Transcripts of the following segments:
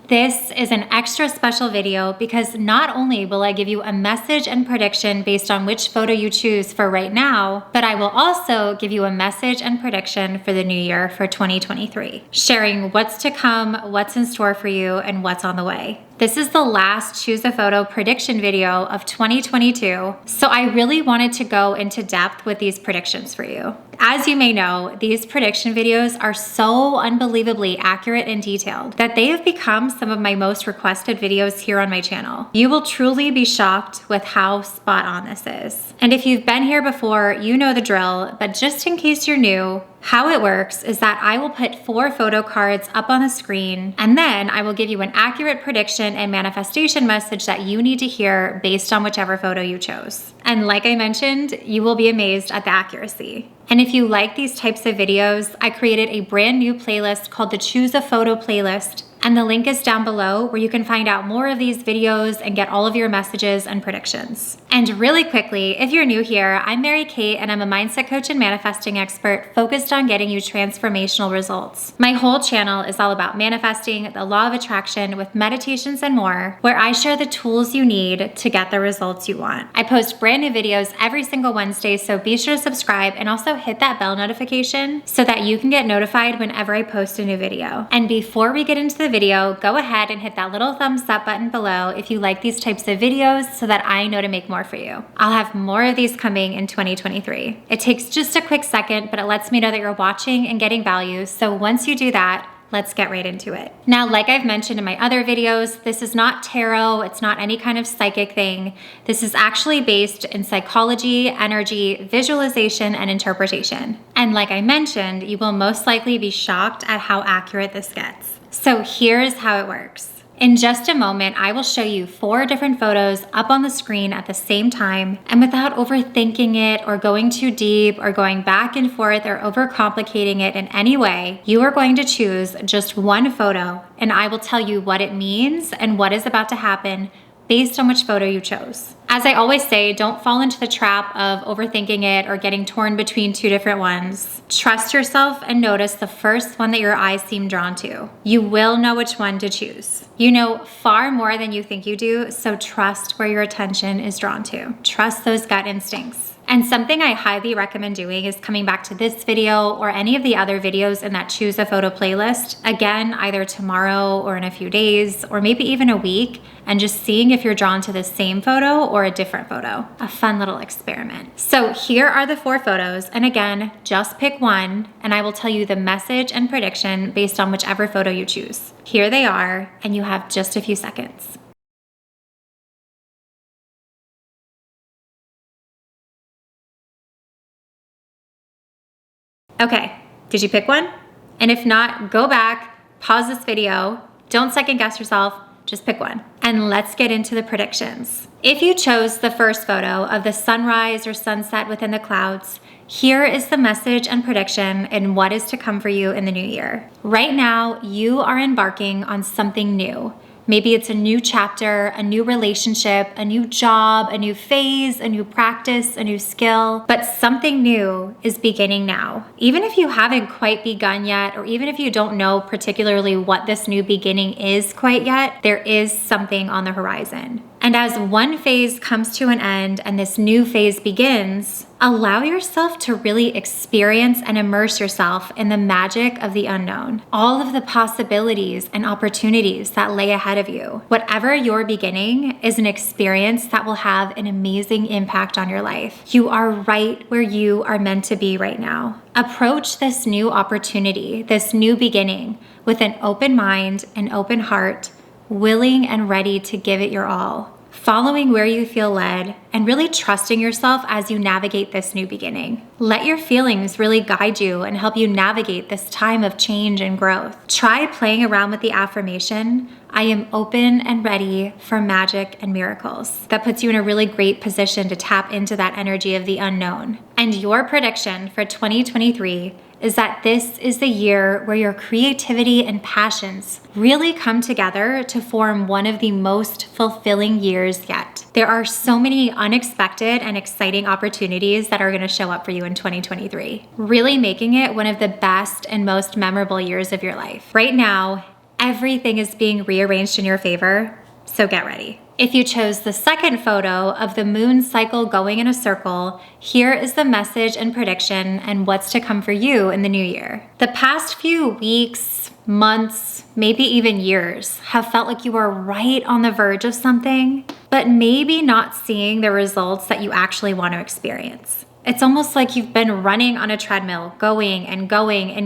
This is an extra special video because not only will I give you a message and prediction based on which photo you choose for right now, but I will also give you a message and prediction for the new year for 2023, sharing what's to come, what's in store for you, and what's on the way. This is the last Choose a Photo prediction video of 2022, so I really wanted to go into depth with these predictions for you. As you may know, these prediction videos are so unbelievably accurate and detailed that they have become some of my most requested videos here on my channel. You will truly be shocked with how spot on this is. And if you've been here before, you know the drill, but just in case you're new, how it works is that I will put 4 photo cards up on the screen, and then I will give you an accurate prediction and manifestation message that you need to hear based on whichever photo you chose. And like I mentioned, you will be amazed at the accuracy. And if you like these types of videos, I created a brand new playlist called the Choose a Photo playlist. And the link is down below where you can find out more of these videos and get all of your messages and predictions. And really quickly, if you're new here, I'm Mary Kate and I'm a mindset coach and manifesting expert focused on getting you transformational results. My whole channel is all about manifesting, the law of attraction with meditations and more, where I share the tools you need to get the results you want. I post brand new videos every single Wednesday, so be sure to subscribe and also hit that bell notification so that you can get notified whenever I post a new video. And before we get into the video, go ahead and hit that little thumbs up button below if you like these types of videos so that I know to make more for you. I'll have more of these coming in 2023. It takes just a quick second, but it lets me know that you're watching and getting value. So once you do that, let's get right into it. Now, like I've mentioned in my other videos, this is not tarot. It's not any kind of psychic thing. This is actually based in psychology, energy, visualization, and interpretation. And like I mentioned, you will most likely be shocked at how accurate this gets. So here's how it works. In just a moment, I will show you 4 different photos up on the screen at the same time, and without overthinking it or going too deep or going back and forth or overcomplicating it in any way, you are going to choose just one photo, and I will tell you what it means and what is about to happen based on which photo you chose. As I always say, don't fall into the trap of overthinking it or getting torn between 2 different ones. Trust yourself and notice the first one that your eyes seem drawn to. You will know which one to choose. You know far more than you think you do, so trust where your attention is drawn to. Trust those gut instincts. And something I highly recommend doing is coming back to this video or any of the other videos in that Choose a Photo playlist, again, either tomorrow or in a few days, or maybe even a week, and just seeing if you're drawn to the same photo or a different photo. A fun little experiment. So here are the 4 photos, and again, just pick one, and I will tell you the message and prediction based on whichever photo you choose. Here they are, and you have just a few seconds. Okay, did you pick one? And if not, go back, pause this video, don't second guess yourself, just pick one. And let's get into the predictions. If you chose the first photo of the sunrise or sunset within the clouds, here is the message and prediction and what is to come for you in the new year. Right now, you are embarking on something new. Maybe it's a new chapter, a new relationship, a new job, a new phase, a new practice, a new skill, but something new is beginning now. Even if you haven't quite begun yet, or even if you don't know particularly what this new beginning is quite yet, there is something on the horizon. And as one phase comes to an end and this new phase begins, allow yourself to really experience and immerse yourself in the magic of the unknown. All of the possibilities and opportunities that lay ahead of you. Whatever you're beginning is an experience that will have an amazing impact on your life. You are right where you are meant to be right now. Approach this new opportunity, this new beginning, with an open mind, an open heart, willing and ready to give it your all, following where you feel led, and really trusting yourself as you navigate this new beginning. Let your feelings really guide you and help you navigate this time of change and growth. Try playing around with the affirmation, I am open and ready for magic and miracles. That puts you in a really great position to tap into that energy of the unknown. And your prediction for 2023 is that this is the year where your creativity and passions really come together to form one of the most fulfilling years yet. There are so many unexpected and exciting opportunities that are going to show up for you in 2023, really making it one of the best and most memorable years of your life. Right now, Everything is being rearranged in your favor, so get ready. If you chose the second photo of the moon cycle going in a circle, here is the message and prediction and what's to come for you in the new year. The past few weeks, months, maybe even years have felt like you were right on the verge of something, but maybe not seeing the results that you actually want to experience. It's almost like you've been running on a treadmill, going and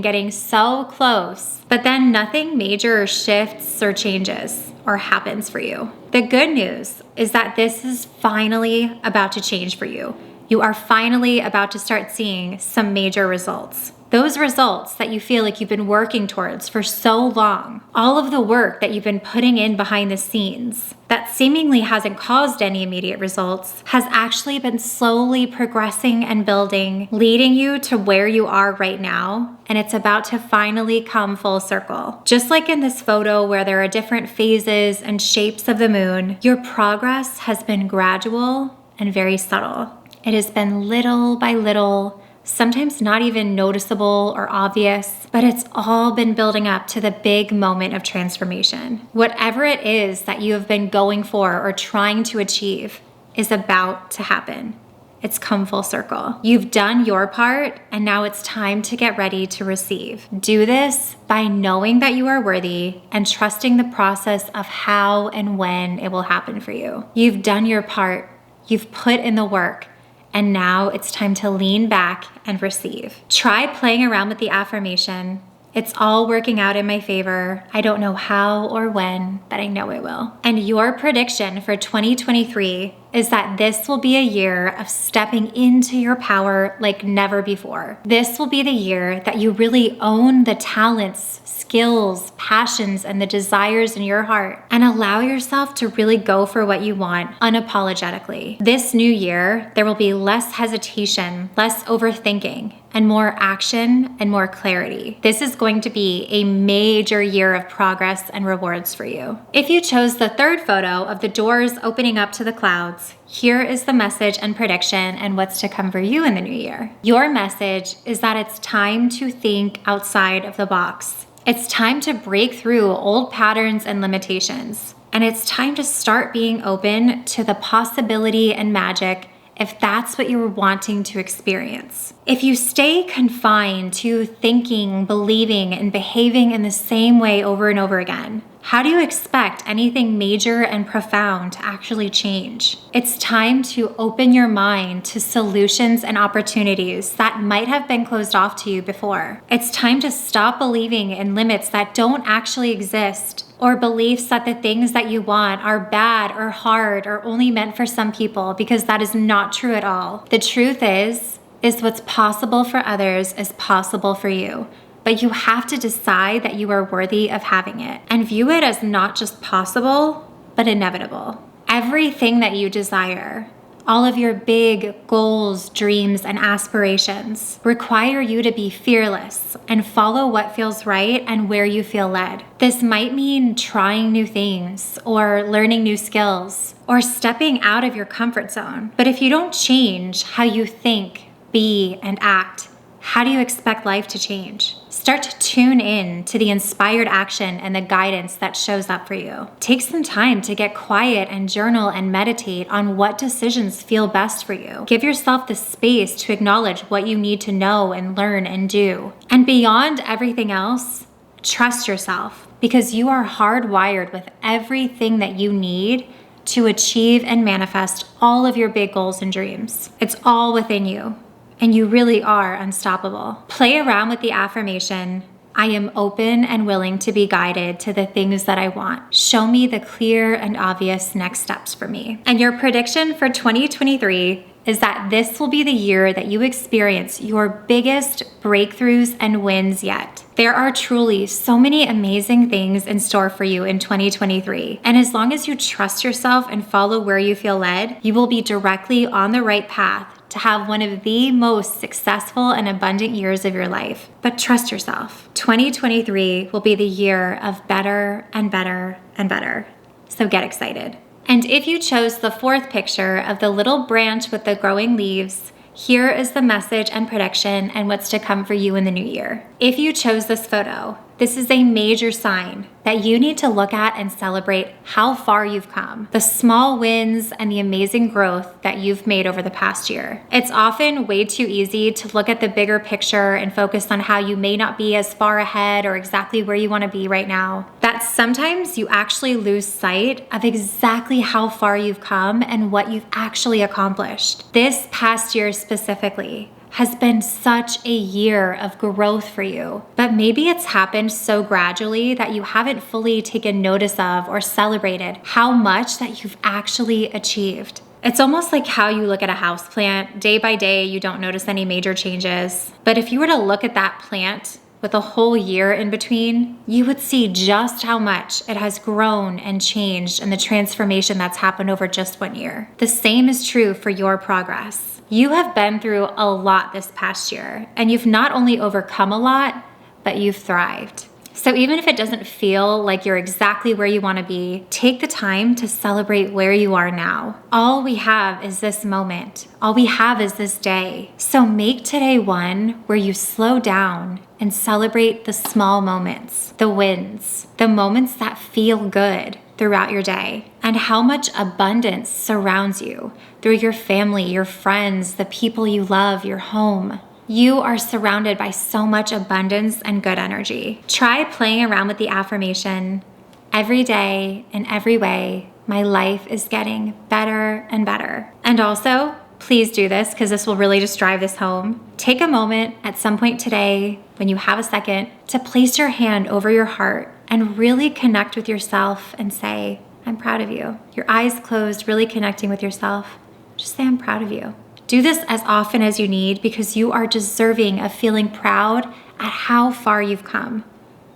getting so close, but then nothing major shifts or changes or happens for you. The good news is that this is finally about to change for you. You are finally about to start seeing some major results. Those results that you feel like you've been working towards for so long, all of the work that you've been putting in behind the scenes that seemingly hasn't caused any immediate results has actually been slowly progressing and building, leading you to where you are right now, and it's about to finally come full circle. Just like in this photo where there are different phases and shapes of the moon, your progress has been gradual and very subtle. It has been little by little, sometimes not even noticeable or obvious, but it's all been building up to the big moment of transformation. Whatever it is that you have been going for or trying to achieve is about to happen. It's come full circle. You've done your part, and now it's time to get ready to receive. Do this by knowing that you are worthy and trusting the process of how and when it will happen for you. You've done your part. You've put in the work. And now it's time to lean back and receive. Try playing around with the affirmation. It's all working out in my favor. I don't know how or when, but I know it will. And your prediction for 2023 is that this will be a year of stepping into your power like never before. This will be the year that you really own the talents, skills, passions, and the desires in your heart and allow yourself to really go for what you want unapologetically. This new year, there will be less hesitation, less overthinking, and more action and more clarity. This is going to be a major year of progress and rewards for you. If you chose the third photo of the doors opening up to the clouds, here is the message and prediction and what's to come for you in the new year. Your message is that it's time to think outside of the box. It's time to break through old patterns and limitations. And it's time to start being open to the possibility and magic if that's what you're wanting to experience. If you stay confined to thinking, believing, and behaving in the same way over and over again, how do you expect anything major and profound to actually change? It's time to open your mind to solutions and opportunities that might have been closed off to you before. It's time to stop believing in limits that don't actually exist, or beliefs that the things that you want are bad or hard or only meant for some people, because that is not true at all. The truth is what's possible for others is possible for you. But you have to decide that you are worthy of having it and view it as not just possible, but inevitable. Everything that you desire, all of your big goals, dreams, and aspirations require you to be fearless and follow what feels right and where you feel led. This might mean trying new things or learning new skills or stepping out of your comfort zone. But if you don't change how you think, be, and act, how do you expect life to change? Start to tune in to the inspired action and the guidance that shows up for you. Take some time to get quiet and journal and meditate on what decisions feel best for you. Give yourself the space to acknowledge what you need to know and learn and do. And beyond everything else, trust yourself, because you are hardwired with everything that you need to achieve and manifest all of your big goals and dreams. It's all within you. And you really are unstoppable. Play around with the affirmation, I am open and willing to be guided to the things that I want. Show me the clear and obvious next steps for me. And your prediction for 2023 is that this will be the year that you experience your biggest breakthroughs and wins yet. There are truly so many amazing things in store for you in 2023. And as long as you trust yourself and follow where you feel led, you will be directly on the right path to have one of the most successful and abundant years of your life. But trust yourself. 2023 will be the year of better and better and better. So get excited. And if you chose the fourth picture of the little branch with the growing leaves, here is the message and prediction and what's to come for you in the new year. If you chose this photo, This is a major sign that you need to look at and celebrate how far you've come, the small wins and the amazing growth that you've made over the past year. It's often way too easy to look at the bigger picture and focus on how you may not be as far ahead or exactly where you want to be right now. That sometimes you actually lose sight of exactly how far you've come and what you've actually accomplished. This past year specifically has been such a year of growth for you, but maybe it's happened so gradually that you haven't fully taken notice of or celebrated how much that you've actually achieved. It's almost like how you look at a house plant. Day by day, you don't notice any major changes. But if you were to look at that plant with a whole year in between, you would see just how much it has grown and changed and the transformation that's happened over just 1 year. The same is true for your progress. You have been through a lot this past year, and you've not only overcome a lot, but you've thrived. So even if it doesn't feel like you're exactly where you want to be, take the time to celebrate where you are now. All we have is this moment. All we have is this day. So make today one where you slow down and celebrate the small moments, the wins, the moments that feel good throughout your day, and how much abundance surrounds you through your family, your friends, the people you love, your home. You are surrounded by so much abundance and good energy. Try playing around with the affirmation, every day, in every way, my life is getting better and better. And also, please do this because this will really just drive this home. Take a moment at some point today, when you have a second, to place your hand over your heart and really connect with yourself and say, I'm proud of you. Your eyes closed, really connecting with yourself. Just say, I'm proud of you. Do this as often as you need because you are deserving of feeling proud at how far you've come,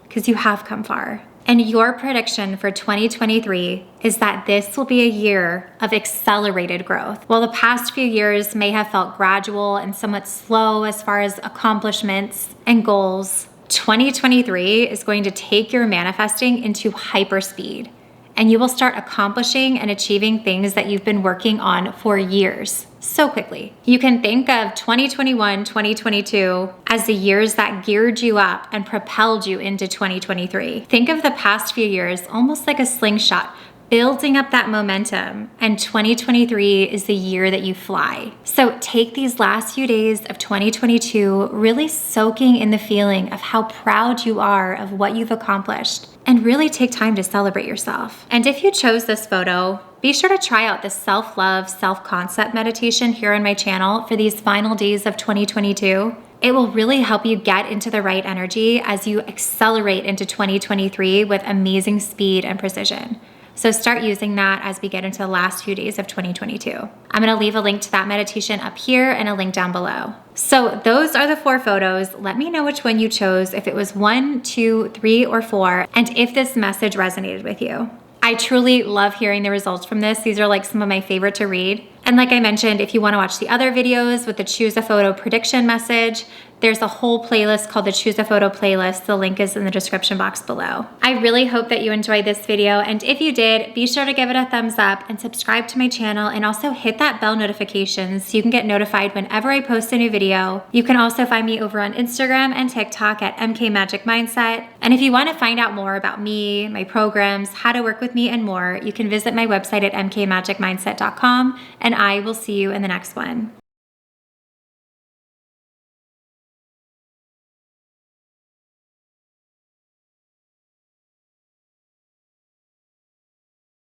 because you have come far. And your prediction for 2023 is that this will be a year of accelerated growth. While the past few years may have felt gradual and somewhat slow as far as accomplishments and goals, 2023 is going to take your manifesting into hyperspeed, and you will start accomplishing and achieving things that you've been working on for years so quickly. You can think of 2021, 2022 as the years that geared you up and propelled you into 2023. Think of the past few years almost like a slingshot, building up that momentum, and 2023 is the year that you fly. So take these last few days of 2022 really soaking in the feeling of how proud you are of what you've accomplished, and really take time to celebrate yourself. And if you chose this photo, be sure to try out the self-love, self-concept meditation here on my channel for these final days of 2022. It will really help you get into the right energy as you accelerate into 2023 with amazing speed and precision. So start using that as we get into the last few days of 2022. I'm gonna leave a link to that meditation up here and a link down below. So those are the 4 photos. Let me know which one you chose, if it was 1, 2, 3, or 4, and if this message resonated with you. I truly love hearing the results from this. These are like some of my favorite to read. And like I mentioned, if you wanna watch the other videos with the Choose a Photo prediction message, there's a whole playlist called the Choose a Photo playlist. The link is in the description box below. I really hope that you enjoyed this video, and if you did, be sure to give it a thumbs up and subscribe to my channel, and also hit that bell notification so you can get notified whenever I post a new video. You can also find me over on Instagram and TikTok at MK Magic Mindset. And if you want to find out more about me, my programs, how to work with me, and more, you can visit my website at mkmagicmindset.com, and I will see you in the next one.